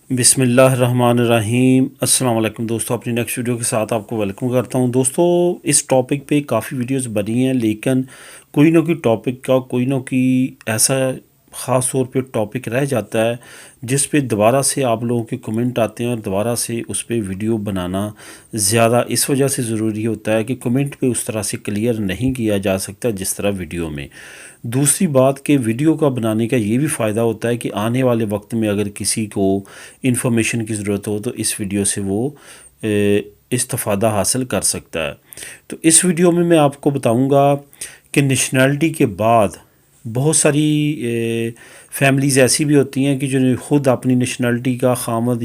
बिस्मिल्लाहिर्रहमानिर्रहीम। अस्सलाम वालेकुम दोस्तों, अपनी नेक्स्ट वीडियो के साथ आपको वेलकम करता हूं। दोस्तों, इस टॉपिक पे काफ़ी वीडियोस बनी हैं, लेकिन कोई ना कोई टॉपिक का कोई ना कोई ऐसा ख़ास तौर पे टॉपिक रह जाता है जिस पे दोबारा से आप लोगों के कमेंट आते हैं और दोबारा से उस पे वीडियो बनाना ज़्यादा इस वजह से ज़रूरी होता है कि कमेंट पे उस तरह से क्लियर नहीं किया जा सकता जिस तरह वीडियो में। दूसरी बात कि वीडियो का बनाने का ये भी फ़ायदा होता है कि आने वाले वक्त में अगर किसी को इन्फॉर्मेशन की ज़रूरत हो तो इस वीडियो से वो इस्तिफ़ादा हासिल कर सकता है। तो इस वीडियो में मैं आपको बताऊंगा कि नेशनैलिटी के बाद बहुत सारी फैमिलीज़ ऐसी भी होती हैं कि जो ख़ुद अपनी नेशनैलिटी का ख़ामद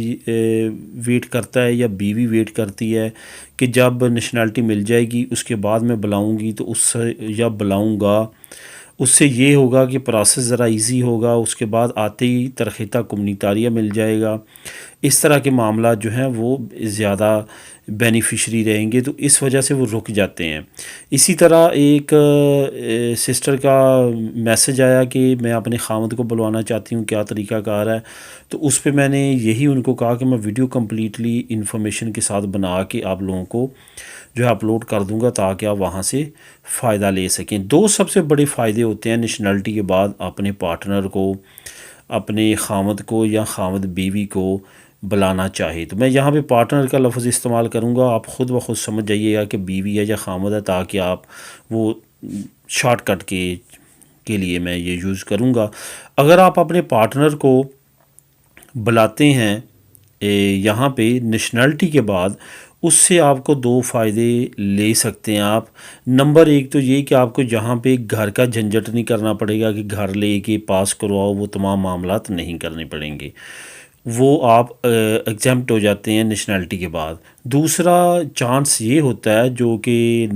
वेट करता है या बीवी वेट करती है कि जब नेशनैलिटी मिल जाएगी उसके बाद मैं बुलाऊंगी, तो उससे या बुलाऊंगा उससे ये होगा कि प्रोसेस ज़रा इजी होगा, उसके बाद आते ही तरख़ीता कम्युनिटारिया मिल जाएगा। इस तरह के मामला जो हैं वो ज़्यादा बेनिफिशरी रहेंगे, तो इस वजह से वो रुक जाते हैं। इसी तरह एक सिस्टर का मैसेज आया कि मैं अपने ख़ामद को बुलवाना चाहती हूँ, क्या तरीक़ाकार है। तो उस पे मैंने यही उनको कहा कि मैं वीडियो कम्प्लीटली इन्फॉर्मेशन के साथ बना के आप लोगों को जो है अपलोड कर दूंगा ताकि आप वहाँ से फ़ायदा ले सकें। दो सबसे बड़े फ़ायदे होते हैं नेशनैलिटी के बाद अपने पार्टनर को, अपने ख़ामद को या ख़ामद बीवी को बुलाना चाहे। तो मैं यहाँ पे पार्टनर का लफ्ज़ इस्तेमाल करूँगा, आप ख़ुद ब खुद समझ जाइएगा कि बीवी है या ख़ामद है, ताकि आप वो शॉर्टकट के लिए मैं ये यूज़ करूँगा। अगर आप अपने पार्टनर को बुलाते हैं यहाँ पे नेशनैलिटी के बाद, उससे आपको दो फ़ायदे ले सकते हैं आप। नंबर एक तो ये कि आपको यहाँ पे घर का झंझट नहीं करना पड़ेगा कि घर लेके पास करवाओ, वो तमाम मामलात नहीं करने पड़ेंगे, वो आप एग्ज़म्प्ट हो जाते हैं नेशनैलिटी के बाद। दूसरा चांस ये होता है जो कि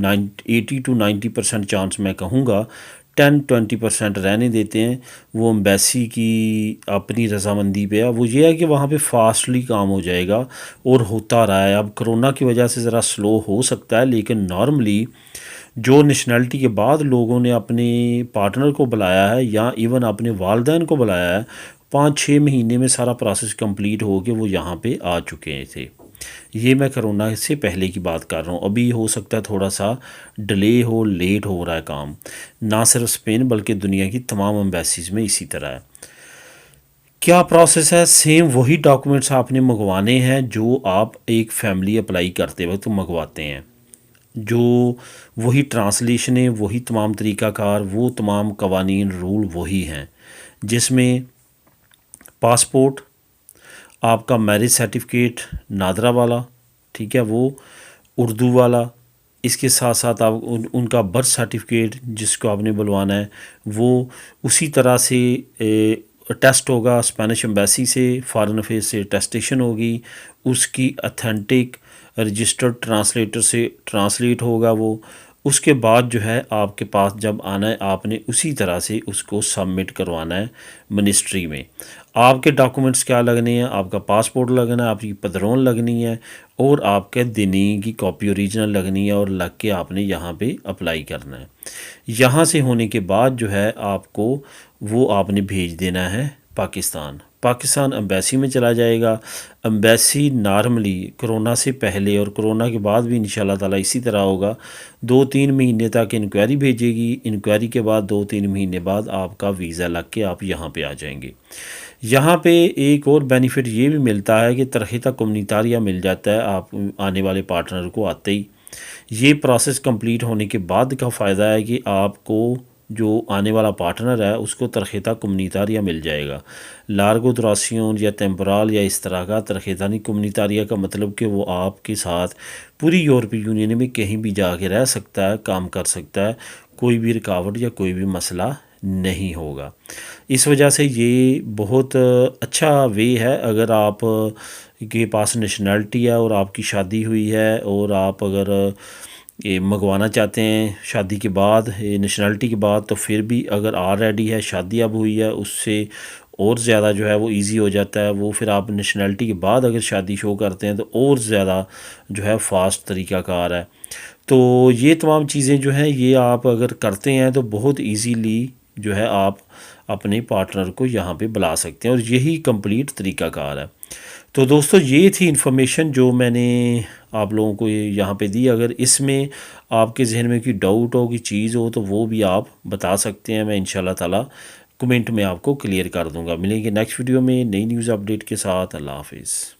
80 to 90% चांस मैं कहूँगा, 10-20% रहने देते हैं, वो एम्बेसी की अपनी रजामंदी पे है। वो ये है कि वहाँ पे फास्टली काम हो जाएगा और होता रहा है। अब कोरोना की वजह से ज़रा स्लो हो सकता है, लेकिन नॉर्मली जो नेशनैलिटी के बाद लोगों ने अपने पार्टनर को बुलाया है या इवन अपने वालदैन को बुलाया है, 5-6 महीने में सारा प्रोसेस कंप्लीट हो के वो यहाँ पे आ चुके थे। ये मैं कोरोना से पहले की बात कर रहा हूँ। अभी हो सकता है थोड़ा सा डिले हो, लेट हो रहा है काम, ना सिर्फ स्पेन बल्कि दुनिया की तमाम एम्बेसीज़ में इसी तरह है। क्या प्रोसेस है? सेम वही डॉक्यूमेंट्स आपने मंगवाने हैं जो आप एक फ़ैमिली अप्लाई करते वक्त मंगवाते हैं, जो वही ट्रांसलेशन है, वही तमाम तरीक़ाकार, वो तमाम कवानीन रूल वही हैं, जिसमें पासपोर्ट, आपका मैरिज सर्टिफिकेट नादरा वाला, ठीक है, वो उर्दू वाला, इसके साथ साथ आप उनका बर्थ सर्टिफिकेट जिसको आपने बुलवाना है वो उसी तरह से टेस्ट होगा स्पेनिश एम्बेसी से, फॉरेन अफेयर्स से टेस्टेशन होगी, उसकी अथेंटिक रजिस्टर्ड ट्रांसलेटर से ट्रांसलेट होगा वो। उसके बाद जो है आपके पास जब आना है, आपने उसी तरह से उसको सबमिट करवाना है मिनिस्ट्री में। आपके डॉक्यूमेंट्स क्या लगने हैं? आपका पासपोर्ट लगना है, आपकी पदरोन लगनी है और आपके दिनी की कॉपी ओरिजिनल लगनी है, और लग के आपने यहाँ पे अप्लाई करना है। यहाँ से होने के बाद जो है आपको वो आपने भेज देना है पाकिस्तान एम्बेसी में चला जाएगा। एम्बेसी नॉर्मली कोरोना से पहले और कोरोना के बाद भी इंशाल्लाह ताला इसी तरह होगा, 2-3 महीने तक इंक्वायरी भेजेगी। इंक्वायरी के बाद 2-3 महीने बाद आपका वीज़ा लग के आप यहाँ पे आ जाएंगे। यहाँ पे एक और बेनिफिट ये भी मिलता है कि तरहीता कम्युनिटारिया मिल जाता है आप आने वाले पार्टनर को आते ही। ये प्रोसेस कंप्लीट होने के बाद का फ़ायदा है कि आपको जो आने वाला पार्टनर है उसको तरहीता कम्युनिटारिया मिल जाएगा। लार्गो दुरासियोन या टेम्पोरल या इस तरह का तरहीता नहीं, कम्युनिटारिया का मतलब कि वो आपके साथ पूरी यूरोपीय यूनियन में कहीं भी जाके रह सकता है, काम कर सकता है, कोई भी रुकावट या कोई भी मसला नहीं होगा। इस वजह से ये बहुत अच्छा वे है। अगर आप के पास नेशनैलिटी है और आपकी शादी हुई है और आप अगर ये मंगवाना चाहते हैं शादी के बाद, नेशनैलिटी के बाद, तो फिर भी अगर ऑलरेडी है, शादी अब हुई है, उससे और ज़्यादा जो है वो इजी हो जाता है। वो फिर आप नेशनैलिटी के बाद अगर शादी शो करते हैं तो और ज़्यादा जो है फ़ास्ट तरीक़ाकार है। तो ये तमाम चीज़ें जो हैं ये आप अगर करते हैं तो बहुत इजीली जो है आप अपने पार्टनर को यहाँ पे बुला सकते हैं, और यही कंप्लीट तरीक़ाकार है। तो दोस्तों ये थी इन्फॉर्मेशन जो मैंने आप लोगों को यहाँ पे दी। अगर इसमें आपके जहन में कोई डाउट हो, कोई चीज़ हो, तो वो भी आप बता सकते हैं, मैं इंशाल्लाह ताला कमेंट में आपको क्लियर कर दूंगा। मिलेंगे नेक्स्ट वीडियो में नई न्यूज़ अपडेट के साथ। अल्लाह हाफिज़।